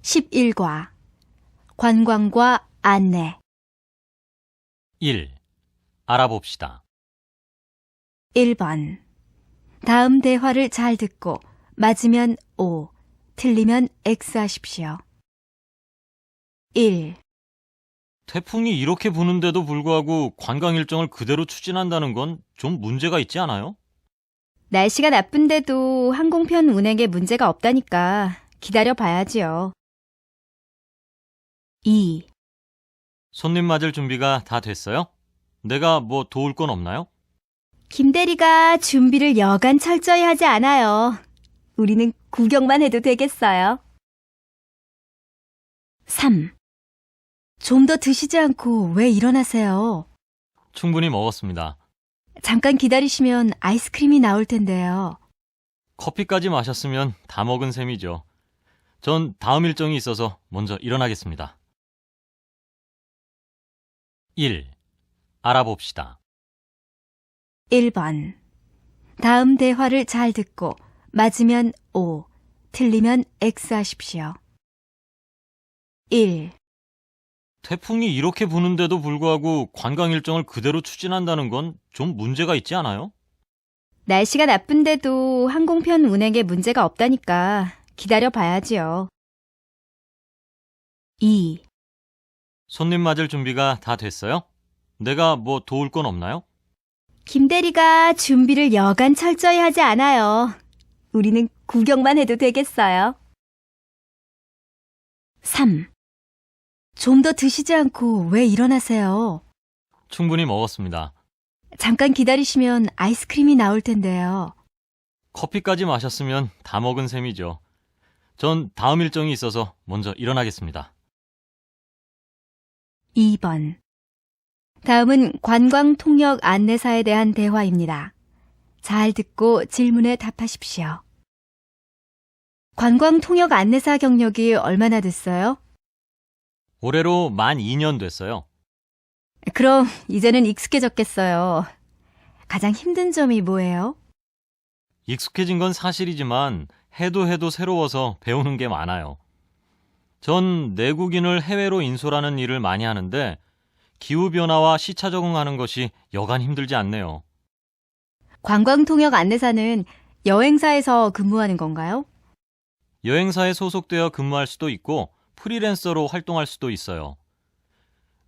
11과 관광과 안내 1. 알아봅시다. 1번 다음 대화를 잘 듣고 맞으면 O, 틀리면 X 하십시오. 1. 태풍이 이렇게 부는데도 불구하고 관광 일정을 그대로 추진한다는 건 좀 문제가 있지 않아요? 날씨가 나쁜데도 항공편 운행에 문제가 없다니까 기다려 봐야지요. 2. 손님 맞을 준비가 다 됐어요? 내가 뭐 도울 건 없나요? 김 대리가 준비를 여간 철저히 하지 않아요. 우리는 구경만 해도 되겠어요. 3. 좀 더 드시지 않고 왜 일어나세요? 충분히 먹었습니다. 잠깐 기다리시면 아이스크림이 나올 텐데요. 커피까지 마셨으면 다 먹은 셈이죠. 전 다음 일정이 있어서 먼저 일어나겠습니다. 1. 알아봅시다. 1번 다음 대화를 잘 듣고 맞으면 O, 틀리면 X 하십시오. 1. 태풍이 이렇게 부는데도 불구하고 관광 일정을 그대로 추진한다는 건 좀 문제가 있지 않아요? 날씨가 나쁜데도 항공편 운행에 문제가 없다니까 기다려 봐야지요. 2. 손님 맞을 준비가 다 됐어요? 내가 뭐 도울 건 없나요? 김 대리가 준비를 여간 철저히 하지 않아요. 우리는 구경만 해도 되겠어요. 3. 좀 더 드시지 않고 왜 일어나세요? 충분히 먹었습니다. 잠깐 기다리시면 아이스크림이 나올 텐데요. 커피까지 마셨으면 다 먹은 셈이죠. 전 다음 일정이 있어서 먼저 일어나겠습니다. 2번 다음은 관광통역 안내사에 대한 대화입니다. 잘 듣고 질문에 답하십시오. 관광통역 안내사 경력이 얼마나 됐어요? 올해로 만 2년 됐어요. 그럼 이제는 익숙해졌겠어요. 가장 힘든 점이 뭐예요? 익숙해진 건 사실이지만 해도 새로워서 배우는 게 많아요. 전 내국인을 해외로 인솔하는 일을 많이 하는데 기후변화와 시차 적응하는 것이 여간 힘들지 않네요. 관광통역 안내사는 여행사에서 근무하는 건가요? 여행사에 소속되어 근무할 수도 있고 프리랜서로 활동할 수도 있어요.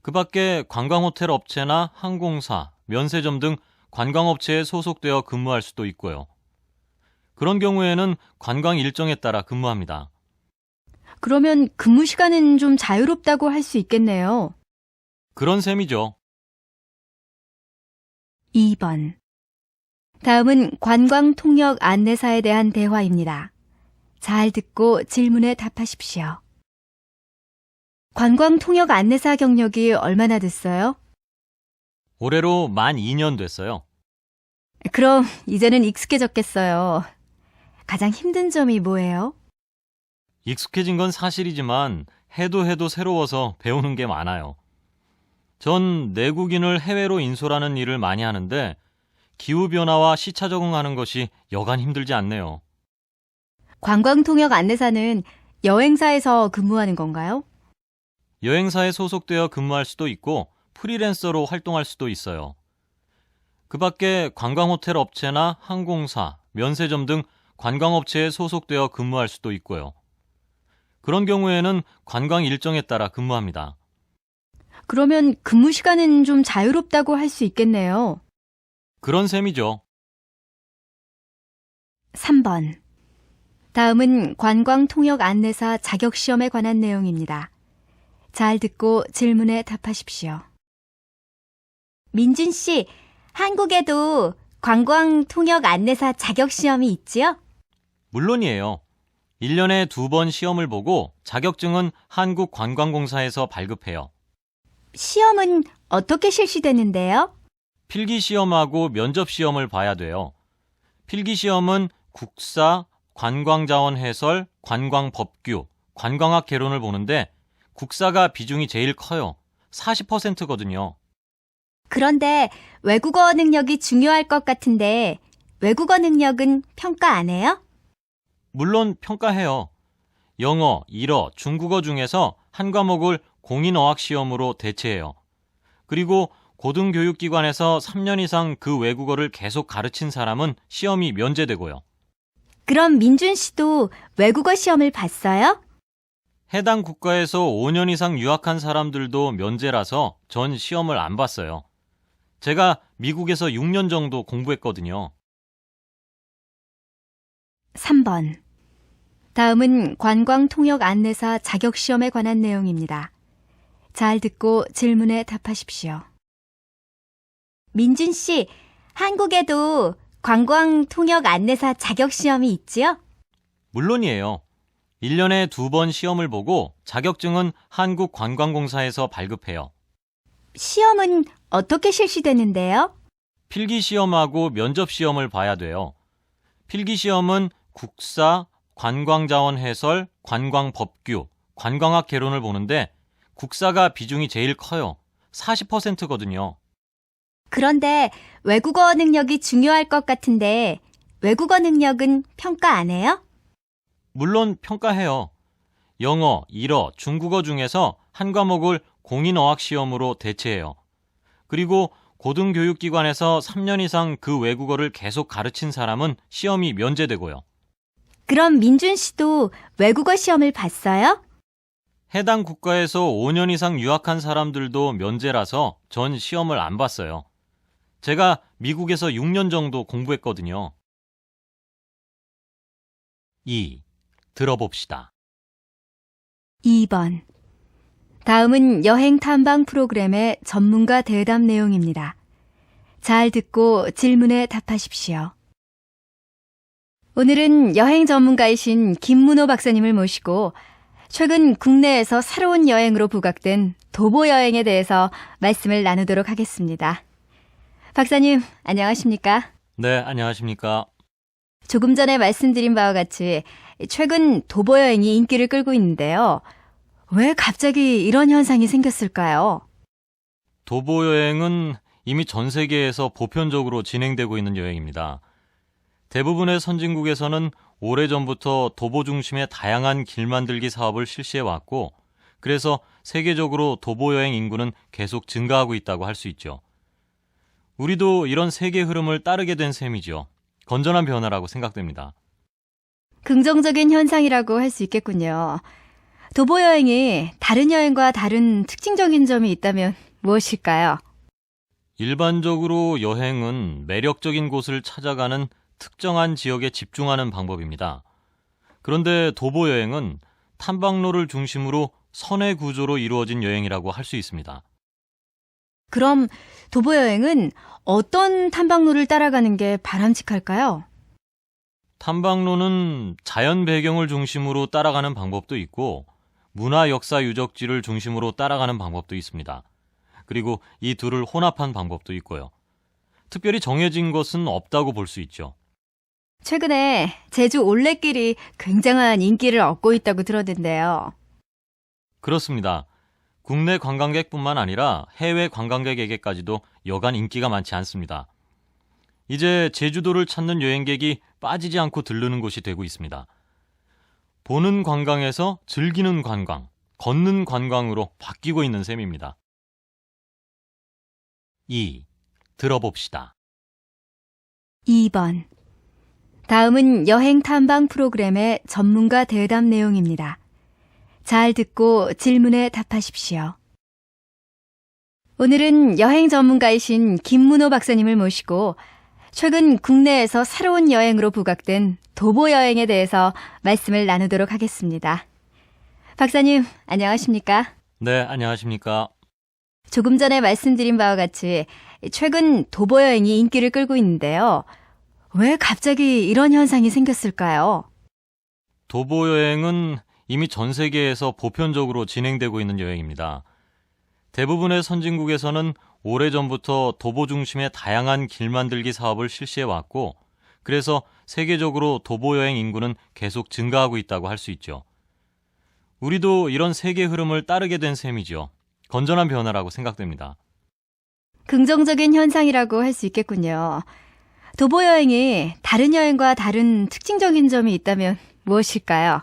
그 밖에 관광호텔 업체나 항공사, 면세점 등 관광업체에 소속되어 근무할 수도 있고요. 그런 경우에는 관광 일정에 따라 근무합니다. 그러면 근무 시간은 좀 자유롭다고 할 수 있겠네요. 그런 셈이죠. 2번 다음은 관광통역 안내사에 대한 대화입니다. 잘 듣고 질문에 답하십시오. 관광통역 안내사 경력이 얼마나 됐어요? 올해로 만 2년 됐어요. 그럼 이제는 익숙해졌겠어요. 가장 힘든 점이 뭐예요? 익숙해진 건 사실이지만 해도 새로워서 배우는 게 많아요. 전 내국인을 해외로 인솔하는 일을 많이 하는데 기후변화와 시차 적응하는 것이 여간 힘들지 않네요. 관광통역 안내사는 여행사에서 근무하는 건가요? 여행사에 소속되어 근무할 수도 있고 프리랜서로 활동할 수도 있어요. 그 밖에 관광호텔 업체나 항공사, 면세점 등 관광업체에 소속되어 근무할 수도 있고요. 그런 경우에는 관광 일정에 따라 근무합니다. 그러면 근무 시간은 좀 자유롭다고 할 수 있겠네요. 그런 셈이죠. 3번 다음은 관광통역 안내사 자격시험에 관한 내용입니다. 잘 듣고 질문에 답하십시오. 민준 씨, 한국에도 관광통역 안내사 자격시험이 있지요? 물론이에요. 1년에 2번 시험을 보고 자격증은 한국관광공사에서 발급해요. 시험은 어떻게 실시되는데요? 필기시험하고 면접시험을 봐야 돼요. 필기시험은 국사, 관광자원 해설, 관광법규, 관광학 개론을 보는데 국사가 비중이 제일 커요. 40%거든요. 그런데 외국어 능력이 중요할 것 같은데 외국어 능력은 평가 안 해요? 물론 평가해요. 영어, 일어, 중국어 중에서 한 과목을 공인어학 시험으로 대체해요. 그리고 고등교육기관에서 3년 이상 그 외국어를 계속 가르친 사람은 시험이 면제되고요. 그럼 민준 씨도 외국어 시험을 봤어요? 해당 국가에서 5년 이상 유학한 사람들도 면제라서 전 시험을 안 봤어요. 제가 미국에서 6년 정도 공부했거든요. 3번. 다음은 관광통역 안내사 자격시험에 관한 내용입니다. 잘 듣고 질문에 답하십시오. 민준 씨, 한국에도 관광통역 안내사 자격시험이 있지요? 물론이에요. 1년에 2번 시험을 보고 자격증은 한국관광공사에서 발급해요. 시험은 어떻게 실시되는데요? 필기시험하고 면접시험을 봐야 돼요. 필기시험은 국사, 관광자원 해설, 관광법규, 관광학 개론을 보는데 국사가 비중이 제일 커요. 40%거든요. 그런데 외국어 능력이 중요할 것 같은데 외국어 능력은 평가 안 해요? 물론 평가해요. 영어, 일어, 중국어 중에서 한 과목을 공인어학 시험으로 대체해요. 그리고 고등교육기관에서 3년 이상 그 외국어를 계속 가르친 사람은 시험이 면제되고요. 그럼 민준 씨도 외국어 시험을 봤어요? 해당 국가에서 5년 이상 유학한 사람들도 면제라서 전 시험을 안 봤어요. 제가 미국에서 6년 정도 공부했거든요. 2. 들어봅시다. 2번. 다음은 여행 탐방 프로그램의 전문가 대담 내용입니다. 잘 듣고 질문에 답하십시오. 오늘은 여행 전문가이신 김문호 박사님을 모시고 최근 국내에서 새로운 여행으로 부각된 도보 여행에 대해서 말씀을 나누도록 하겠습니다. 박사님, 안녕하십니까? 네, 안녕하십니까? 조금 전에 말씀드린 바와 같이 최근 도보 여행이 인기를 끌고 있는데요. 왜 갑자기 이런 현상이 생겼을까요? 도보 여행은 이미 전 세계에서 보편적으로 진행되고 있는 여행입니다. 대부분의 선진국에서는 오래전부터 도보 중심의 다양한 길 만들기 사업을 실시해 왔고, 그래서 세계적으로 도보 여행 인구는 계속 증가하고 있다고 할 수 있죠. 우리도 이런 세계 흐름을 따르게 된 셈이죠. 건전한 변화라고 생각됩니다. 긍정적인 현상이라고 할 수 있겠군요. 도보 여행이 다른 여행과 다른 특징적인 점이 있다면 무엇일까요? 일반적으로 여행은 매력적인 곳을 찾아가는 특정한 지역에 집중하는 방법입니다. 그런데 도보 여행은 탐방로를 중심으로 선의 구조로 이루어진 여행이라고 할 수 있습니다. 그럼 도보 여행은 어떤 탐방로를 따라가는 게 바람직할까요? 탐방로는 자연 배경을 중심으로 따라가는 방법도 있고 문화 역사 유적지를 중심으로 따라가는 방법도 있습니다. 그리고 이 둘을 혼합한 방법도 있고요. 특별히 정해진 것은 없다고 볼 수 있죠. 최근에 제주 올레길이 굉장한 인기를 얻고 있다고 들었는데요. 그렇습니다. 국내 관광객뿐만 아니라 해외 관광객에게까지도 여간 인기가 많지 않습니다. 이제 제주도를 찾는 여행객이 빠지지 않고 들르는 곳이 되고 있습니다. 보는 관광에서 즐기는 관광, 걷는 관광으로 바뀌고 있는 셈입니다. 2. 들어봅시다. 2번. 다음은 여행 탐방 프로그램의 전문가 대담 내용입니다. 잘 듣고 질문에 답하십시오. 오늘은 여행 전문가이신 김문호 박사님을 모시고 최근 국내에서 새로운 여행으로 부각된 도보 여행에 대해서 말씀을 나누도록 하겠습니다. 박사님, 안녕하십니까? 네, 안녕하십니까? 조금 전에 말씀드린 바와 같이 최근 도보 여행이 인기를 끌고 있는데요. 왜 갑자기 이런 현상이 생겼을까요? 도보 여행은 이미 전 세계에서 보편적으로 진행되고 있는 여행입니다. 대부분의 선진국에서는 오래전부터 도보 중심의 다양한 길 만들기 사업을 실시해 왔고, 그래서 세계적으로 도보 여행 인구는 계속 증가하고 있다고 할 수 있죠. 우리도 이런 세계 흐름을 따르게 된 셈이죠. 건전한 변화라고 생각됩니다. 긍정적인 현상이라고 할 수 있겠군요. 도보 여행이 다른 여행과 다른 특징적인 점이 있다면 무엇일까요?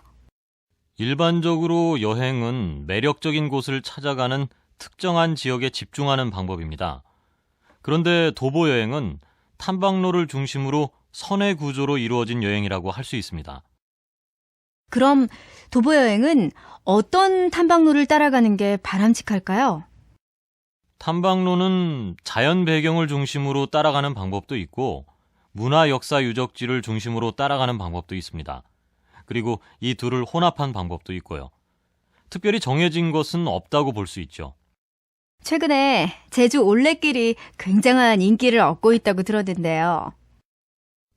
일반적으로 여행은 매력적인 곳을 찾아가는 특정한 지역에 집중하는 방법입니다. 그런데 도보 여행은 탐방로를 중심으로 선의 구조로 이루어진 여행이라고 할 수 있습니다. 그럼 도보 여행은 어떤 탐방로를 따라가는 게 바람직할까요? 탐방로는 자연 배경을 중심으로 따라가는 방법도 있고 문화 역사 유적지를 중심으로 따라가는 방법도 있습니다. 그리고 이 둘을 혼합한 방법도 있고요. 특별히 정해진 것은 없다고 볼 수 있죠. 최근에 제주 올레길이 굉장한 인기를 얻고 있다고 들었는데요.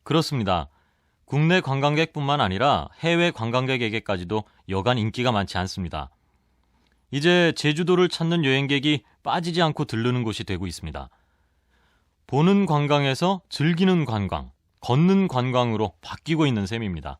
그렇습니다. 국내 관광객뿐만 아니라 해외 관광객에게까지도 여간 인기가 많지 않습니다. 이제 제주도를 찾는 여행객이 빠지지 않고 들르는 곳이 되고 있습니다. 보는 관광에서 즐기는 관광, 걷는 관광으로 바뀌고 있는 셈입니다.